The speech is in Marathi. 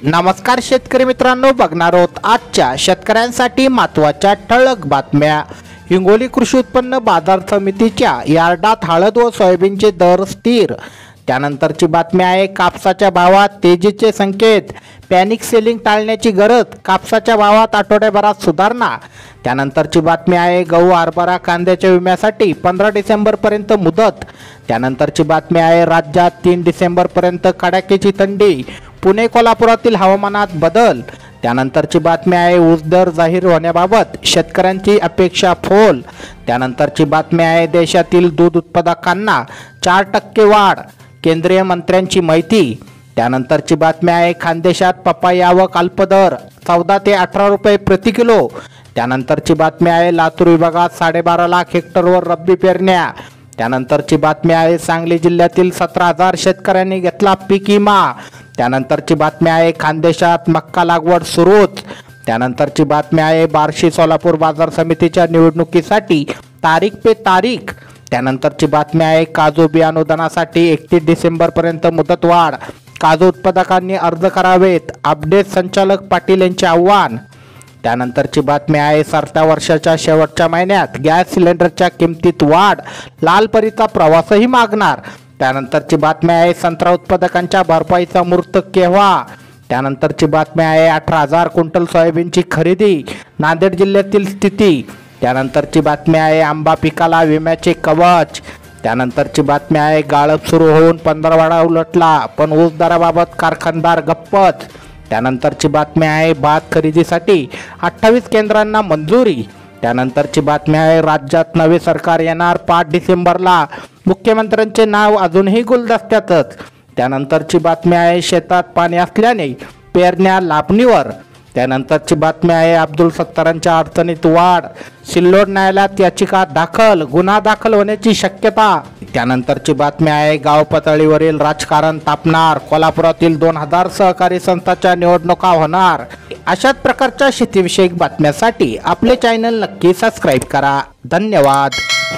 नमस्कार शेतकरी मित्रांनो, बघणार आहोत आजच्या शेतकऱ्यांसाठी महत्त्वाच्या ठळक बातम्या। हिंगोली कृषी उत्पन्न बाजार समितीच्या यार्डात हळद व सोयाबीनचे दर स्थिर। त्यानंतरची बातमी आहे कापसाच्या भावात तेजीचे संकेत, पॅनिक सेलिंग टाळण्याची गरज, कापसाच्या भावात आठवड्याभरात सुधारणा। त्यानंतरची बातमी आहे गहू, हरभरा, कांद्याच्या विम्यासाठी 15 डिसेंबरपर्यंत मुदत। त्यानंतरची बातमी आहे राज्यात 3 डिसेंबरपर्यंत कडाक्याची थंडी, पुणे कोल्हापुरातील हवामानात बदल। त्यानंतरची बातमी आहे ऊस दर जाहीर होण्याबाबत शेतकऱ्यांची अपेक्षा फोल। त्यानंतरची बातमी आहे देशातील दूध उत्पादकांना 4% वाढ, केंद्रीय मंत्र्यांची माहिती। त्यानंतरची बातमी आहे खानदेशात पपई आवक अल्पदर 14 ते 18 रुपये प्रति किलो। त्यानंतरची बातमी आहे लातूर विभागात 12.5 लाख हेक्टरवर रब्बी पेरण्या। त्यानंतरची बातमी आहे सांगली जिल्ह्यातील 17,000 शेतकऱ्यांनी घेतला पीक विमा। त्यानंतरची बातमी आहे खानदेशात मक्का लागवड सुरूच। त्यानंतरची बातमी आहे बार्शी सोलापूर बाजार समितीच्या निवडणुकीसाठी तारीख पे तारीख। त्यानंतरची बातमी आहे काजू बिया अनुदानासाठी 31 डिसेंबरपर्यंत मुदतवाढ, काजू उत्पादकांनी अर्ज करावेत, अपडेट संचालक पाटील यांचे आव्हान। त्यानंतरची बातमी आहे सरत्या वर्षाच्या शेवटच्या महिन्यात गॅस सिलेंडरच्या किमतीत वाढ, लालपरीचा प्रवासही मागणार। त्यानंतरची बातमी आहे संत्रा उत्पादकांच्या भरपाईचा मुहूर्त केव्हा। त्यानंतरची बातमी आहे 18,000 क्विंटल सोयाबीनची खरेदी, नांदेड जिल्ह्यातील स्थिती। त्यानंतरची बातमी आहे आंबा पिकाला विम्याचे कवच। त्यानंतरची बातमी आहे गाळप सुरू होऊन 15वाडा उलटला, पण ऊस दराबाबत कारखानदार गप्पच। त्यानंतरची बातमी आहे भात खरेदीसाठी 28 केंद्रांना मंजुरी। त्यानंतरची बातमी आहे राज्यात नवे सरकार येणार 5 डिसेंबरला, मुख्यमंत्र्यांचे नाव अजूनही गुलदस्त्यातच। त्यानंतरची बातमी आहे शेतात पाणी असल्याने पेरण्या लांबणीवर। त्यानंतरची बातमी आहे अब्दुल सत्तारांच्या अडचणीत वाढ, सिल्लोड न्यायालयात याचिका दाखल, गुन्हा दाखल होण्याची शक्यता। त्यानंतरची बातमी आहे गाव पातळीवरील राजकारण तापणार, कोल्हापुरातील 2000 सहकारी संस्थांच्या निवडणुका होणार। अशाच प्रकारच्या शेतीविषयक बातम्यांसाठी आपले चॅनल नक्की सबस्क्राईब करा। धन्यवाद।